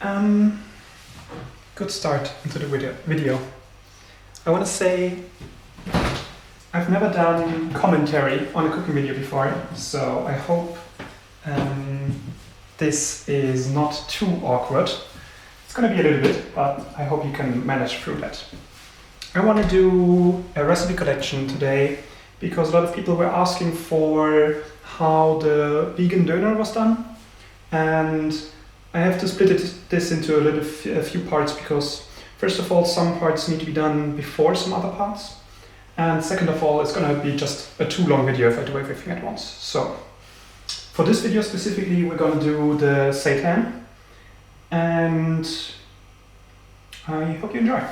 Good start into the video. I want to say I've never done commentary on a cooking video before, so I hope this is not too awkward. It's going to be a little bit, but I hope you can manage through that. I want to do a recipe collection today because a lot of people were asking for how the vegan doner was done, and I have to split this into a few parts because first of all, some parts need to be done before some other parts, and second of all, it's going to be just a too long video if I do everything at once. So for this video specifically, we're going to do the seitan, and I hope you enjoy.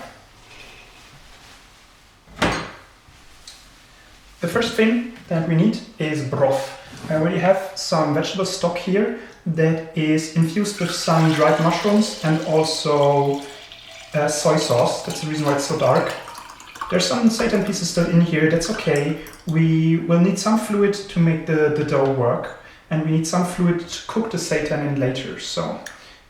The first thing that we need is broth. I already have some vegetable stock here that is infused with some dried mushrooms and also soy sauce. That's the reason why it's so dark. There's some seitan pieces still in here, that's okay. We will need some fluid to make the dough work, and we need some fluid to cook the seitan in later. So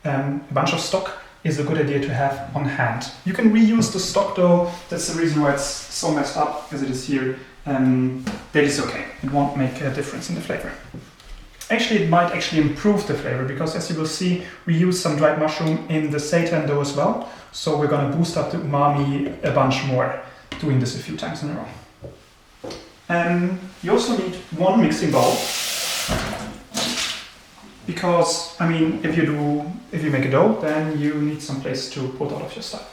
a bunch of stock is a good idea to have on hand. You can reuse the stock though, that's the reason why it's so messed up as it is here. That is okay, it won't make a difference in the flavor. Actually, it might actually improve the flavor because, as you will see, we use some dried mushroom in the seitan dough as well. So we're going to boost up the umami a bunch more, doing this a few times in a row. You also need one mixing bowl because, I mean, if you make a dough, then you need some place to put all of your stuff.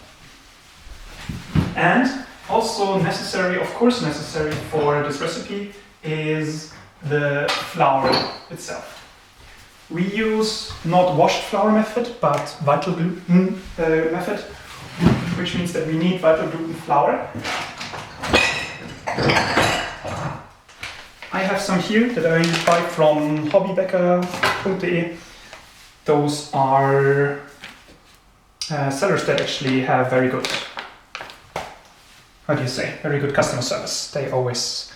And also necessary, of course necessary for this recipe, is the flour itself. We use not washed flour method, but vital gluten method, which means that we need vital gluten flour. I have some here that I buy from hobbybäcker.de. Those are sellers that actually have very good, very good customer service. They always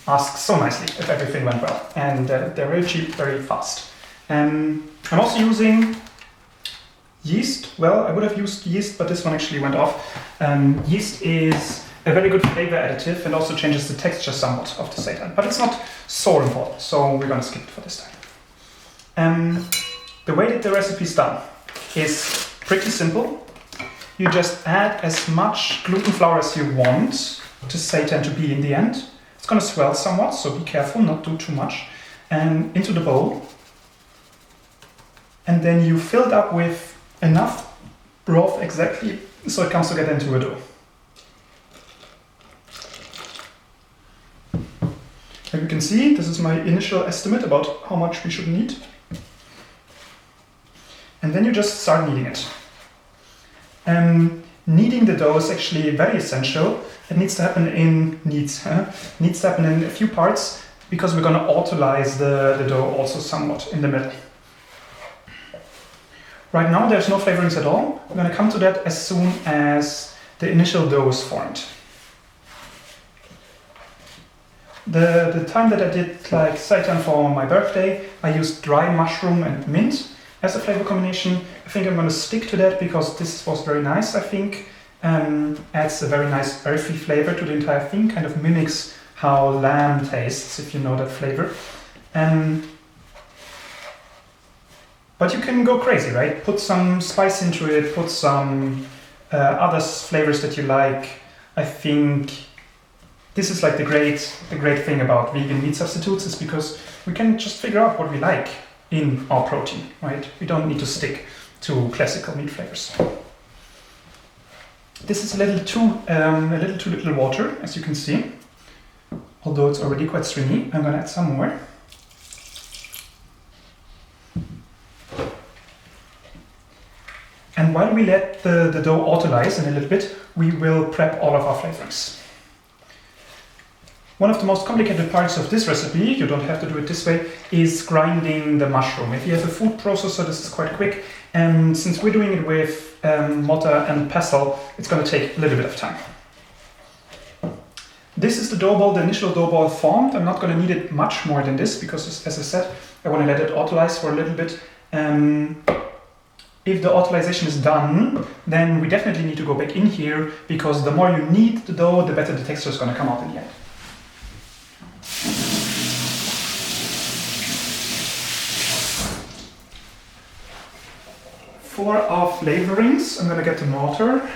ask so nicely if everything went well, and they're very cheap, very fast. I'm also using yeast. Well, I would have used yeast, but this one actually went off. Yeast is a very good flavor additive and also changes the texture somewhat of the seitan, but it's not so important, so we're going to skip it for this time. The way that the recipe is done is pretty simple. You just add as much gluten flour as you want to seitan to be in the end. It's going to swell somewhat, so be careful, not do too much. And into the bowl. And then you fill it up with enough broth exactly so it comes together into a dough. As you can see, this is my initial estimate about how much we should need. And then you just start kneading it. Kneading the dough is actually very essential. It needs to happen in a few parts because we're going to autolyze the dough also somewhat in the middle. Right now there's no flavorings at all. We're going to come to that as soon as the initial dough is formed. The time that I did like seitan for my birthday, I used dry mushroom and mint as a flavor combination. I think I'm going to stick to that because this was very nice, I think. Adds a very nice earthy flavor to the entire thing, kind of mimics how lamb tastes, if you know that flavor. But you can go crazy, right? Put some spice into it, put some other flavors that you like. I think this is like the great thing about vegan meat substitutes is because we can just figure out what we like in our protein, right? We don't need to stick to classical meat flavors. This is a little too little water, as you can see. Although it's already quite stringy, I'm going to add some more. And while we let the dough autolyze in a little bit, we will prep all of our flavorings. One of the most complicated parts of this recipe, you don't have to do it this way, is grinding the mushroom. If you have a food processor, this is quite quick. And since we're doing it with mortar and pestle, it's going to take a little bit of time. This is the dough ball, the initial dough ball formed. I'm not going to need it much more than this because, as I said, I want to let it autolyze for a little bit. if the autolyzation is done, then we definitely need to go back in here, because the more you knead the dough, the better the texture is going to come out in the end. For our flavorings, I'm going to get the mortar.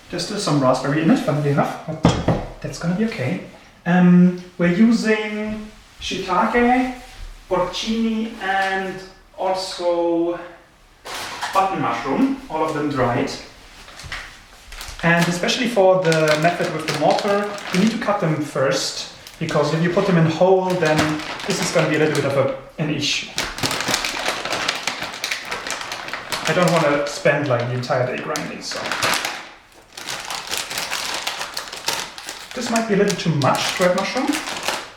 Just do some raspberry in it, funnily enough, but that's going to be okay. We're using shiitake, porcini, and also button mushroom, all of them dried. And especially for the method with the mortar, you need to cut them first, because if you put them in whole, then this is going to be a little bit of an issue. I don't want to spend like the entire day grinding, so. This might be a little too much dried mushroom.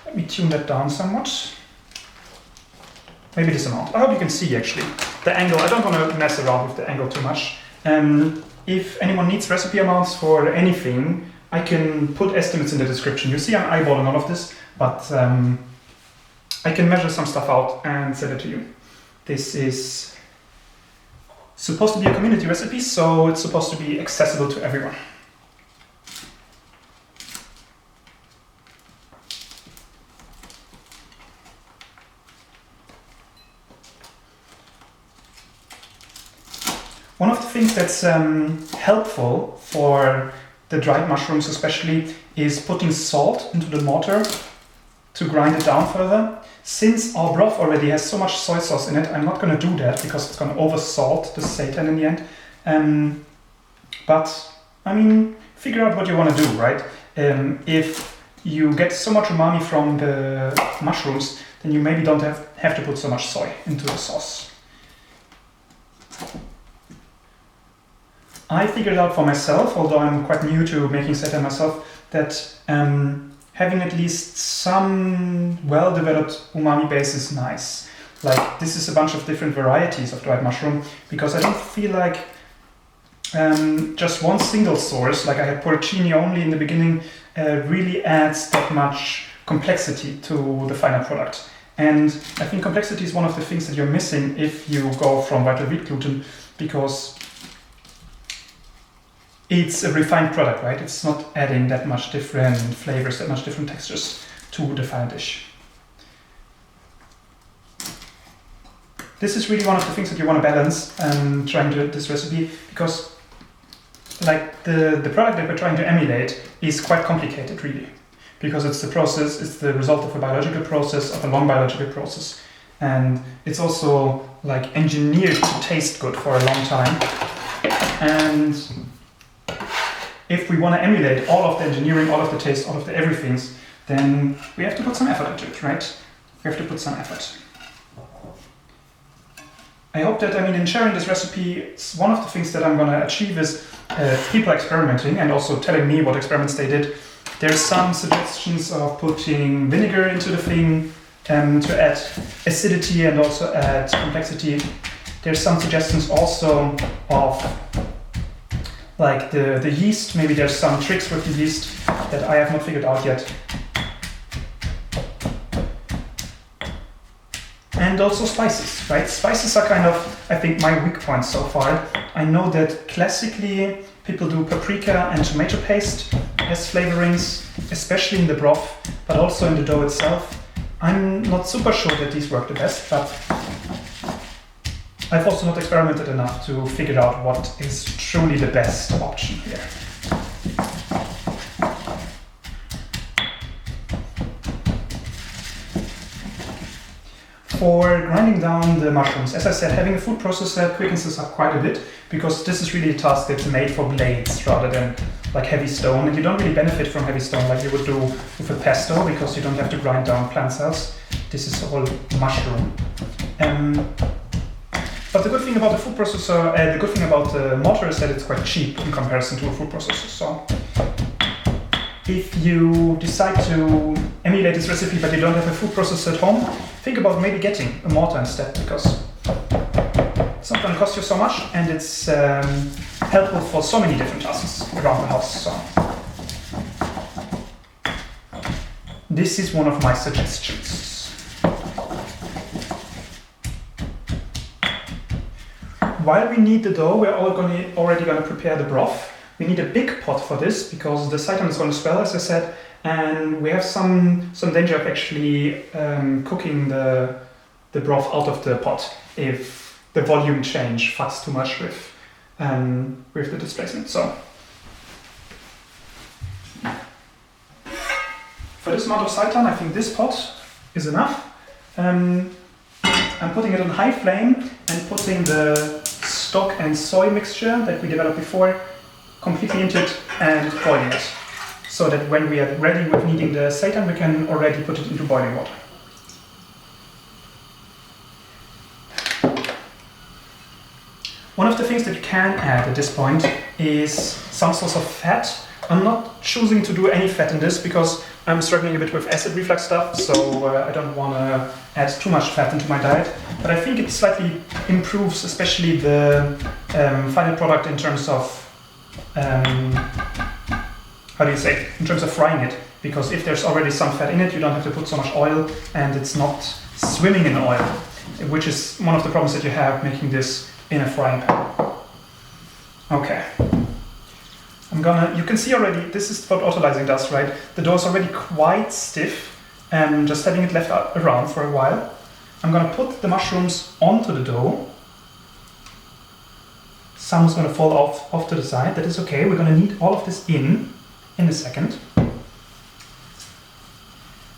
Let me tune that down somewhat. Maybe this amount. I hope you can see actually the angle. I don't want to mess around with the angle too much. If anyone needs recipe amounts for anything, I can put estimates in the description. You see I'm eyeballing all of this, but I can measure some stuff out and send it to you. This is supposed to be a community recipe, so it's supposed to be accessible to everyone. One of the things that's helpful for the dried mushrooms especially is putting salt into the mortar to grind it down further. Since our broth already has so much soy sauce in it, I'm not going to do that because it's going to over-salt the seitan in the end. But, I mean, figure out what you want to do, right? If you get so much umami from the mushrooms, then you maybe don't have to put so much soy into the sauce. I figured out for myself, although I'm quite new to making seitan myself, that having at least some well-developed umami base is nice. Like, this is a bunch of different varieties of dried mushroom, because I don't feel like just one single source, like I had porcini only in the beginning, really adds that much complexity to the final product. And I think complexity is one of the things that you're missing if you go from vital wheat gluten, because it's a refined product, right? It's not adding that much different flavors, that much different textures to the final dish. This is really one of the things that you want to balance trying to this recipe, because like the product that we're trying to emulate is quite complicated, really, because it's the process, it's the result of a biological process, of a long biological process, and it's also like engineered to taste good for a long time. And if we want to emulate all of the engineering, all of the taste, all of the everythings, then we have to put some effort into it, right? We have to put some effort. I hope that, in sharing this recipe, one of the things that I'm going to achieve is people experimenting and also telling me what experiments they did. There's some suggestions of putting vinegar into the thing to add acidity and also add complexity. There's some suggestions also of like the yeast. Maybe there's some tricks with the yeast that I have not figured out yet. And also spices, right? Spices are kind of, I think, my weak point so far. I know that classically people do paprika and tomato paste as flavorings, especially in the broth, but also in the dough itself. I'm not super sure that these work the best, but I've also not experimented enough to figure out what is truly the best option here. For grinding down the mushrooms, as I said, having a food processor quickens this up quite a bit, because this is really a task that's made for blades rather than like heavy stone, and you don't really benefit from heavy stone like you would do with a pesto, because you don't have to grind down plant cells. This is all mushroom. But the good thing about the food processor, the good thing about the mortar is that it's quite cheap in comparison to a food processor. So if you decide to emulate this recipe but you don't have a food processor at home, think about maybe getting a mortar instead, because it's not going to cost you so much and it's helpful for so many different tasks around the house. So this is one of my suggestions. while we knead the dough, we're already going to prepare the broth. We need a big pot for this because the seitan is going to swell, as I said, and we have some danger of actually cooking the broth out of the pot if the volume change fucks too much with the displacement. So for this amount of seitan, I think this pot is enough. I'm putting it on high flame and putting the stock and soy mixture that we developed before completely into it and boiling it, so that when we are ready with kneading the seitan, we can already put it into boiling water. One of the things that you can add at this point is some source of fat. I'm not choosing to do any fat in this because I'm struggling a bit with acid reflux stuff, so I don't want to add too much fat into my diet. But I think it slightly improves, especially the final product in terms of, in terms of frying it. Because if there's already some fat in it, you don't have to put so much oil, and it's not swimming in oil, which is one of the problems that you have making this in a frying pan. Okay. You can see already, this is what autolyzing does, right? The dough is already quite stiff, just having it left around for a while. I'm gonna put the mushrooms onto the dough. Some is gonna fall off to the side, that is okay. We're gonna knead all of this in a second.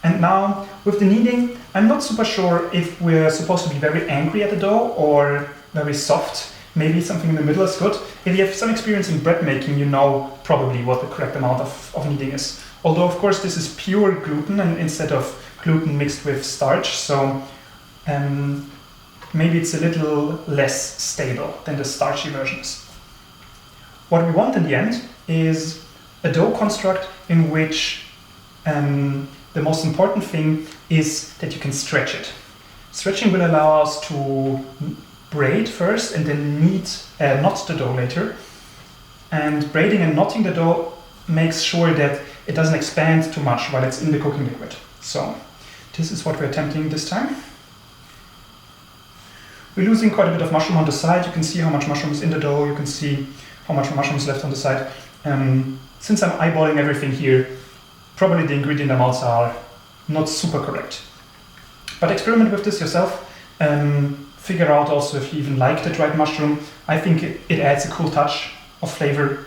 And now, with the kneading, I'm not super sure if we're supposed to be very angry at the dough or very soft. Maybe something in the middle is good. If you have some experience in bread making, you know probably what the correct amount of kneading is. Although, of course, this is pure gluten and instead of gluten mixed with starch, so maybe it's a little less stable than the starchy versions. What we want in the end is a dough construct in which the most important thing is that you can stretch it. Stretching will allow us to braid first and then knot the dough later. And braiding and knotting the dough makes sure that it doesn't expand too much while it's in the cooking liquid. So this is what we're attempting this time. We're losing quite a bit of mushroom on the side. You can see how much mushroom is in the dough. You can see how much mushroom is left on the side. Since I'm eyeballing everything here, probably the ingredient amounts are not super correct. But experiment with this yourself. Figure out also if you even like the dried mushroom. I think it adds a cool touch of flavor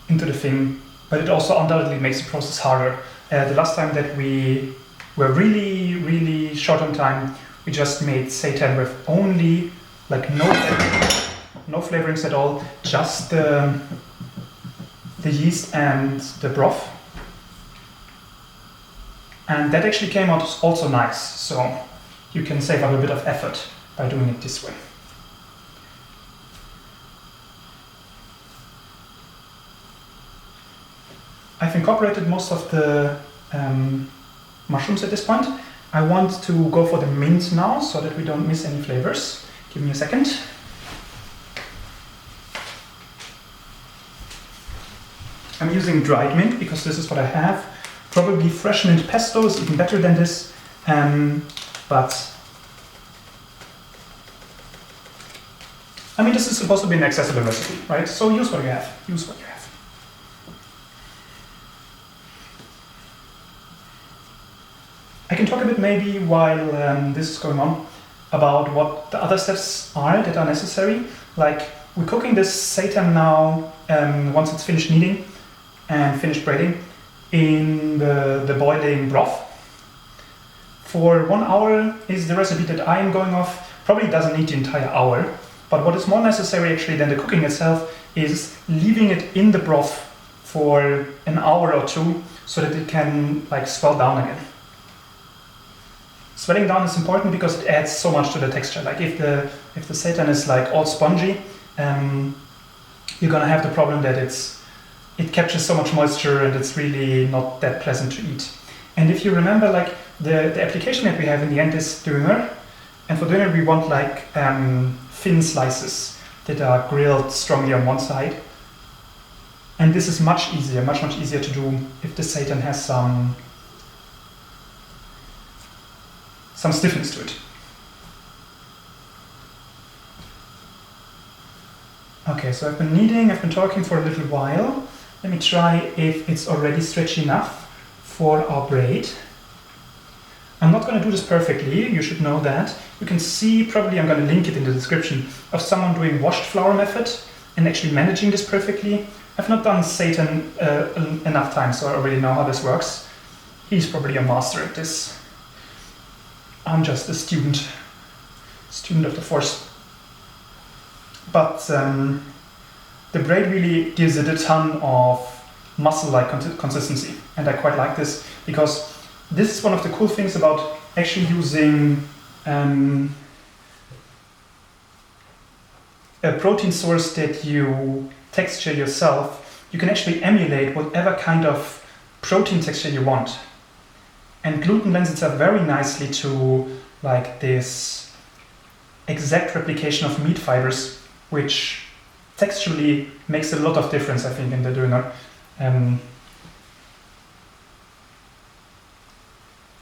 into the thing, but it also undoubtedly makes the process harder. The last time that we were really, really short on time, we just made seitan with only like no flavorings at all, just the yeast and the broth. And that actually came out also nice, so you can save up a bit of effort by doing it this way. I've incorporated most of the mushrooms at this point. I want to go for the mint now so that we don't miss any flavors. Give me a second. I'm using dried mint because this is what I have. Probably fresh mint pesto is even better than this, but I mean, this is supposed to be an accessible recipe, right? So use what you have. Use what you have. I can talk a bit maybe while this is going on about what the other steps are that are necessary. Like, we're cooking this seitan now once it's finished kneading and finished braiding in the boiling broth. For 1 hour is the recipe that I'm going off. Probably doesn't need the entire hour. But what is more necessary actually than the cooking itself is leaving it in the broth for an hour or two so that it can like swell down again. Swelling down is important because it adds so much to the texture. Like if the seitan is like all spongy, you're gonna have the problem that it captures so much moisture and it's really not that pleasant to eat. And if you remember, like the application that we have in the end is döner, and for döner we want like thin slices that are grilled strongly on one side. And this is much easier to do if the seitan has some stiffness to it. Okay, so I've been kneading, I've been talking for a little while. Let me try if it's already stretchy enough for our braid. I'm not going to do this perfectly, you should know that. You can see, probably I'm going to link it in the description, of someone doing washed flour method and actually managing this perfectly. I've not done Seitan enough times, so I already know how this works. He's probably a master at this. I'm just a student of the force. But the braid really gives it a ton of muscle-like consistency, and I quite like this because this is one of the cool things about actually using a protein source that you texture yourself. You can actually emulate whatever kind of protein texture you want. And gluten lends itself very nicely to like this exact replication of meat fibers, which texturally makes a lot of difference, I think, in the doner.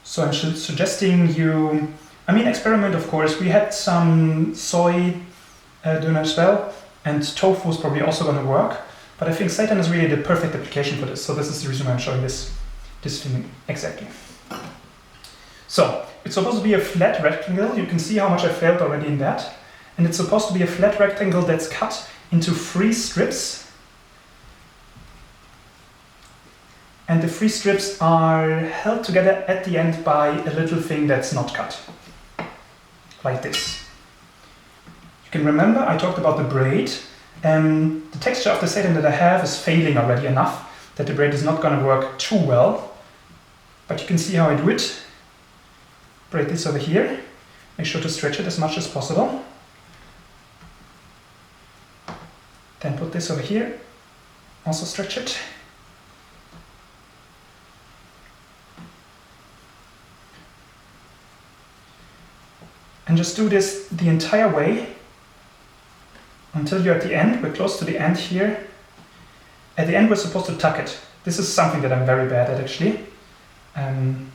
So I'm suggesting you, experiment, of course. We had some soy doner as well, and tofu is probably also going to work. But I think Seitan is really the perfect application for this. So this is the reason why I'm showing this thing exactly. So it's supposed to be a flat rectangle. You can see how much I failed already in that. And it's supposed to be a flat rectangle that's cut into 3 strips. And the 3 strips are held together at the end by a little thing that's not cut. Like this. You can remember I talked about the braid. The texture of the Seitan that I have is failing already enough that the braid is not going to work too well. But you can see how I do it. Braid this over here. Make sure to stretch it as much as possible. Then put this over here. Also stretch it. And just do this the entire way until you're at the end. We're close to the end here. At the end we're supposed to tuck it. This is something that I'm very bad at actually. I'm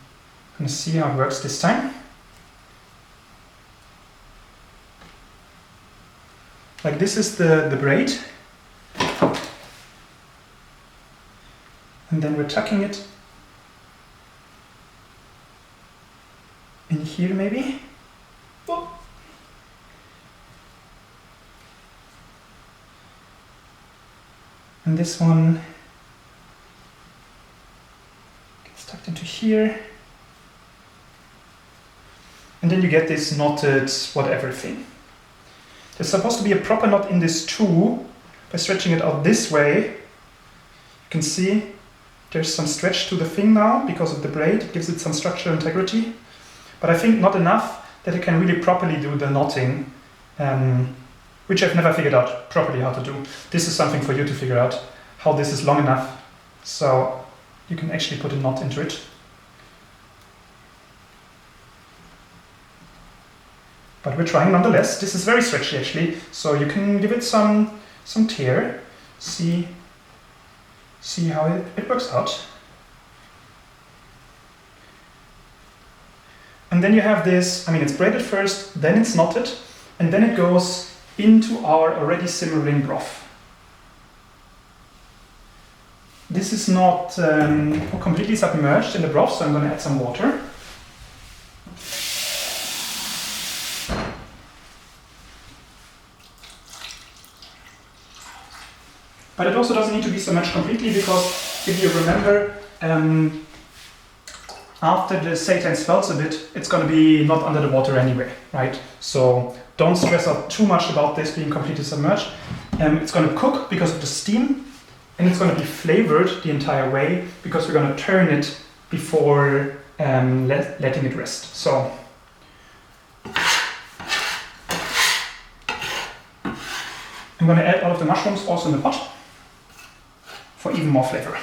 going to see how it works this time. Like this is the braid. And then we're tucking it in here maybe. Oh. And this one gets tucked into here. And then you get this knotted whatever thing. There's supposed to be a proper knot in this too. By stretching it out this way, you can see there's some stretch to the thing now because of the braid. It gives it some structural integrity. But I think not enough that it can really properly do the knotting, which I've never figured out properly how to do. This is something for you to figure out, how this is long enough so you can actually put a knot into it. But we're trying nonetheless. This is very stretchy actually, so you can give it some tear. See how it works out. And then you have this, it's braided first, then it's knotted, and then it goes into our already simmering broth. This is not completely submerged in the broth, so I'm going to add some water. But it also doesn't need to be submerged completely because if you remember, after the Seitan swells a bit, it's going to be not under the water anyway, right? So don't stress out too much about this being completely submerged. It's going to cook because of the steam, and it's going to be flavored the entire way because we're going to turn it before letting it rest. So I'm going to add all of the mushrooms also in the pot for even more flavor.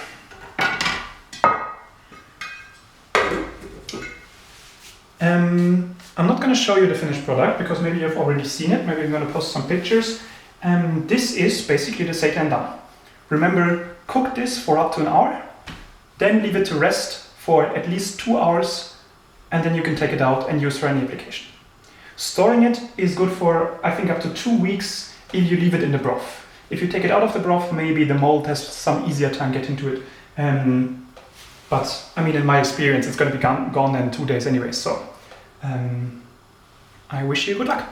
I'm not going to show you the finished product because maybe you've already seen it. Maybe I'm going to post some pictures. This is basically the Seitan done. Remember, cook this for up to an hour, then leave it to rest for at least 2 hours, and then you can take it out and use for any application. Storing it is good for, I think, up to 2 weeks if you leave it in the broth. If you take it out of the broth, maybe the mold has some easier time getting to it. But I mean, in my experience, it's going to be gone in 2 days anyway. So I wish you good luck.